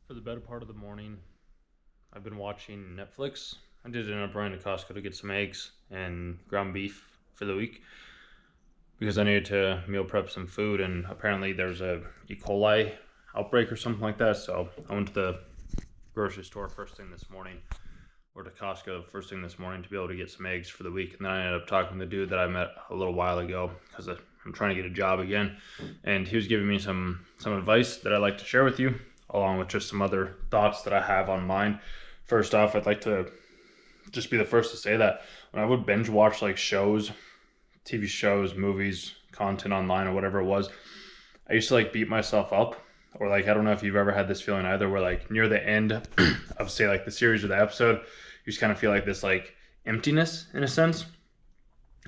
For the better part of the morning, I've been watching Netflix. I did end up running to Costco to get some eggs and ground beef for the week because I needed to meal prep some food, and apparently there's a E. coli outbreak or something like that. So I went to the grocery store first thing this morning, or to Costco first thing this morning, to be able to get some eggs for the week. And then I ended up talking to the dude that I met a little while ago because I'm trying to get a job again, and he was giving me some advice that I'd like to share with you, along with just some other thoughts that I have on mine. First off, I'd like to just be the first to say that when I would binge watch like shows, TV shows, movies, content online, or whatever it was, I used to like beat myself up. Or like, I don't know if you've ever had this feeling either, where like near the end of say like the series or the episode, you just kind of feel like this like emptiness in a sense.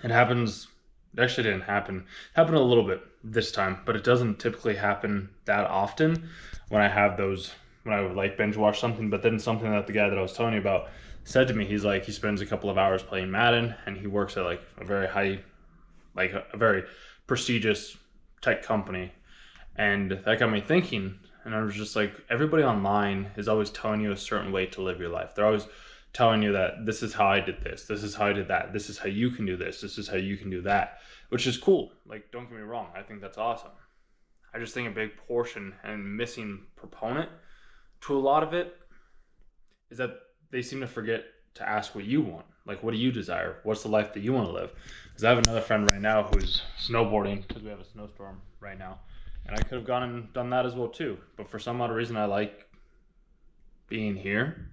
It happens, it actually didn't happen. It happened a little bit this time, but it doesn't typically happen that often when I have those, when I would like binge watch something. But then something that the guy that I was telling you about said to me, he's like, he spends a couple of hours playing Madden, and he works at like a very high, like a very prestigious tech company. And that got me thinking, and I was just like, everybody online is always telling you a certain way to live your life. They're always telling you that this is how I did this is how I did that, this is how you can do this is how you can do that, which is cool. Like, don't get me wrong, I think that's awesome. I just think a big portion and missing proponent to a lot of it is that they seem to forget to ask what you want. Like, what do you desire? What's the life that you want to live? Because I have another friend right now who's snowboarding because we have a snowstorm right now. And I could have gone and done that as well too. But for some odd reason, I like being here.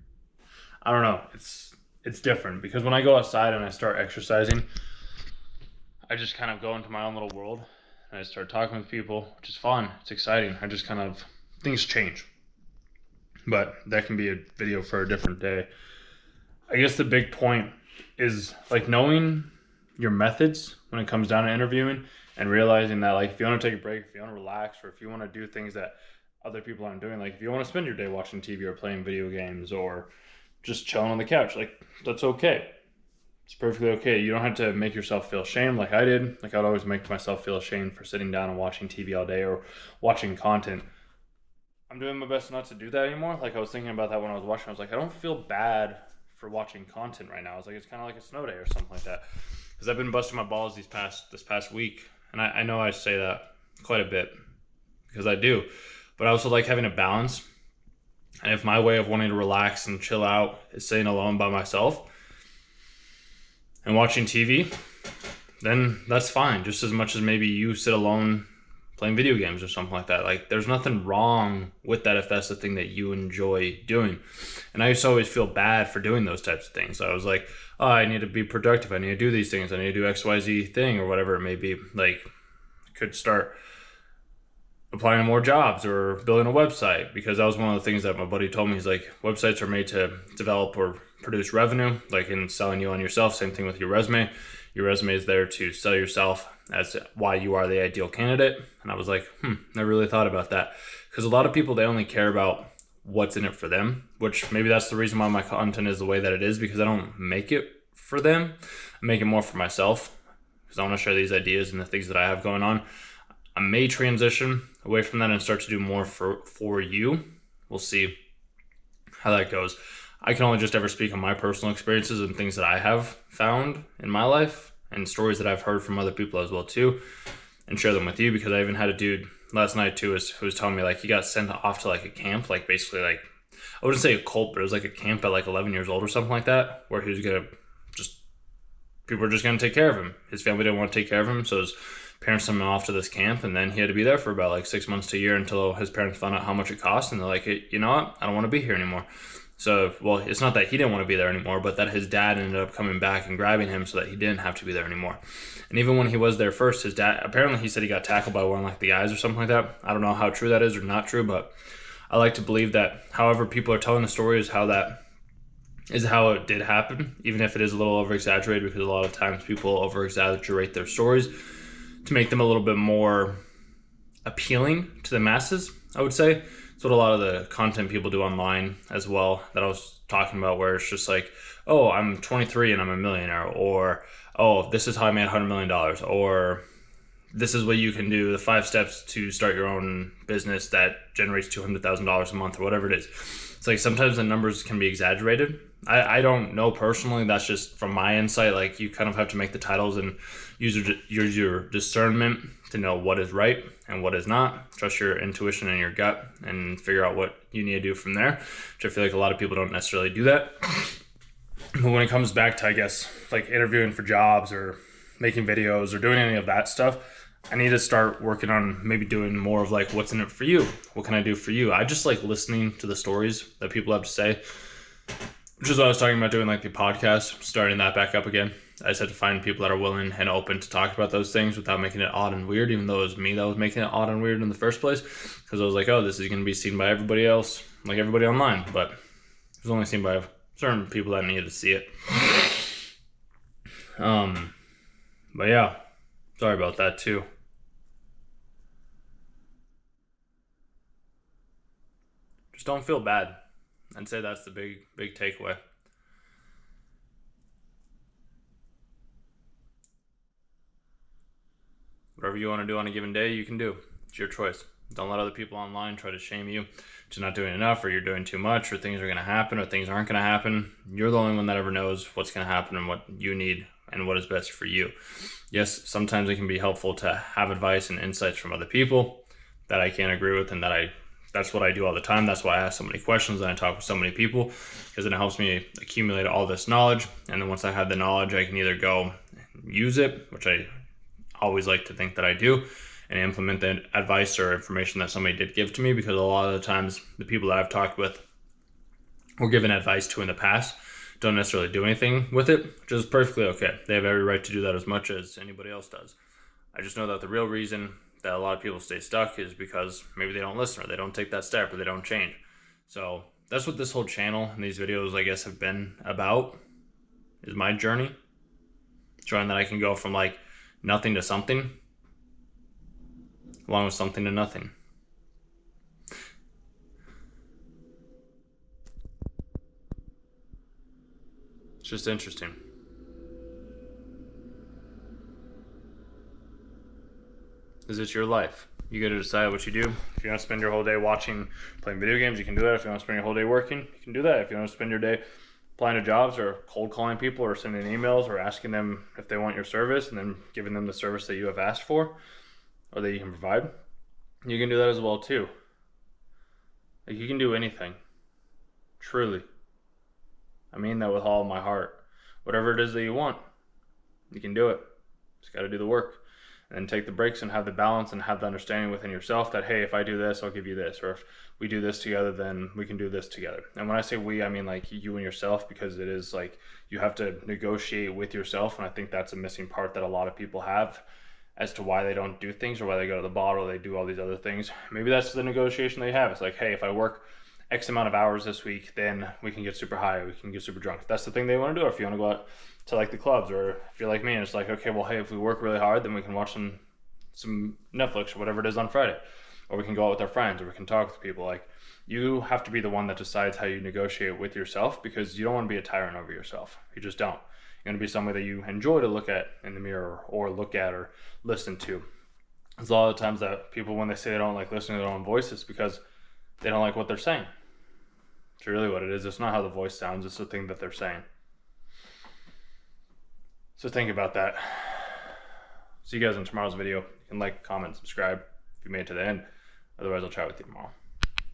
I don't know. It's different because when I go outside and I start exercising, I just kind of go into my own little world and I start talking with people, which is fun. It's exciting. I just kind of, things change. But that can be a video for a different day. I guess the big point is like knowing your methods when it comes down to interviewing, and realizing that like if you want to take a break, if you want to relax, or if you want to do things that other people aren't doing, like if you want to spend your day watching TV or playing video games or just chilling on the couch, like that's okay. It's perfectly okay. You don't have to make yourself feel ashamed like I did. Like I'd always make myself feel ashamed for sitting down and watching TV all day or watching content. I'm doing my best not to do that anymore. Like I was thinking about that when I was watching. I was like, I don't feel bad for watching content right now. I was like, it's kind of like a snow day or something like that. Because I've been busting my balls this past week. And I know I say that quite a bit because I do. But I also like having a balance. And if my way of wanting to relax and chill out is sitting alone by myself and watching TV, then that's fine. Just as much as maybe you sit alone playing video games or something like that. Like there's nothing wrong with that if that's the thing that you enjoy doing. And I used to always feel bad for doing those types of things. I was like, oh, I need to be productive. I need to do these things. I need to do XYZ thing or whatever it may be. Like I could start applying to more jobs or building a website, because that was one of the things that my buddy told me. He's like, websites are made to develop or produce revenue, like in selling you on yourself. Same thing with your resume. Your resume is there to sell yourself as why you are the ideal candidate. And I was like, never really thought about that. Because a lot of people, they only care about what's in it for them, which maybe that's the reason why my content is the way that it is, because I don't make it for them. I make it more for myself because I want to share these ideas and the things that I have going on. I may transition away from that and start to do more for you. We'll see how that goes. I can only just ever speak on my personal experiences and things that I have found in my life and stories that I've heard from other people as well too, and share them with you, because I even had a dude last night too who was telling me like he got sent off to like a camp, like basically like, I wouldn't say a cult, but it was like a camp at like 11 years old or something like that, where he was gonna just, people were just gonna take care of him. His family didn't want to take care of him, so his parents sent him off to this camp, and then he had to be there for about like 6 months to a year until his parents found out how much it cost, and they're like, hey, you know what, I don't want to be here anymore. So, well, it's not that he didn't want to be there anymore, but that his dad ended up coming back and grabbing him so that he didn't have to be there anymore. And even when he was there first, his dad, apparently he said he got tackled by one like the guys or something like that. I don't know how true that is or not true, but I like to believe that however people are telling the story is how it did happen, even if it is a little over-exaggerated, because a lot of times people over-exaggerate their stories to make them a little bit more appealing to the masses, I would say. It's what a lot of the content people do online as well that I was talking about, where it's just like, oh, I'm 23 and I'm a millionaire, or oh, this is how I made $100 million, or this is what you can do, the 5 steps to start your own business that generates $200,000 a month or whatever it is. It's like sometimes the numbers can be exaggerated. I don't know personally, that's just from my insight. Like, you kind of have to make the titles and use your discernment to know what is right and what is not. Trust your intuition and your gut and figure out what you need to do from there, which I feel like a lot of people don't necessarily do that. But when it comes back to, I guess, like interviewing for jobs or making videos or doing any of that stuff, I need to start working on maybe doing more of like, what's in it for you? What can I do for you? I just like listening to the stories that people have to say, which is what I was talking about doing, like the podcast, starting that back up again. I just had to find people that are willing and open to talk about those things without making it odd and weird, even though it was me that was making it odd and weird in the first place. Because I was like, oh, this is going to be seen by everybody else, like everybody online. But it was only seen by certain people that needed to see it. But yeah, sorry about that too. Just don't feel bad. I'd say that's the big takeaway. Whatever you want to do on a given day, you can do. It's your choice. Don't let other people online try to shame you to not doing enough, or you're doing too much, or things are going to happen, or things aren't going to happen. You're the only one that ever knows what's going to happen and what you need and what is best for you. Yes, sometimes it can be helpful to have advice and insights from other people that I can't agree with, and that's what I do all the time. That's why I ask so many questions and I talk with so many people, because then it helps me accumulate all this knowledge. And then once I have the knowledge, I can either go use it, which I always like to think that I do, and implement the advice or information that somebody did give to me, because a lot of the times the people that I've talked with or given advice to in the past don't necessarily do anything with it, which is perfectly okay. They have every right to do that as much as anybody else does. I just know that the real reason that a lot of people stay stuck is because maybe they don't listen, or they don't take that step, or they don't change. So that's what this whole channel and these videos, I guess, have been about, is my journey, showing that I can go from like nothing to something, along with something to nothing. It's just interesting. Is it your life? You get to decide what you do. If you want to spend your whole day playing video games, you can do that. If you want to spend your whole day working, you can do that. If you want to spend your day applying to jobs or cold calling people or sending emails or asking them if they want your service and then giving them the service that you have asked for or that you can provide, you can do that as well too. Like, you can do anything. Truly. I mean that with all of my heart. Whatever it is that you want, you can do it. Just got to do the work. And take the breaks and have the balance and have the understanding within yourself that, hey, if I do this, I'll give you this. Or if we do this together, then we can do this together. And when I say we, I mean like you and yourself, because it is like you have to negotiate with yourself. And I think that's a missing part that a lot of people have as to why they don't do things, or why they go to the bar, or they do all these other things. Maybe that's the negotiation they have. It's like, hey, if I work X amount of hours this week, then we can get super high, we can get super drunk. If that's the thing they want to do, or if you want to go out to like the clubs, or if you're like me and it's like, okay, well, hey, if we work really hard, then we can watch some Netflix or whatever it is on Friday, or we can go out with our friends, or we can talk with people. Like, you have to be the one that decides how you negotiate with yourself, because you don't want to be a tyrant over yourself. You just don't. You're going to be somebody that you enjoy to look at in the mirror, or look at or listen to. There's a lot of times that people, when they say they don't like listening to their own voice, it's because they don't like what they're saying. It's really what it is. It's not how the voice sounds, it's the thing that they're saying. So think about that. See you guys in tomorrow's video. You can like, comment, subscribe if you made it to the end. Otherwise, I'll chat with you tomorrow.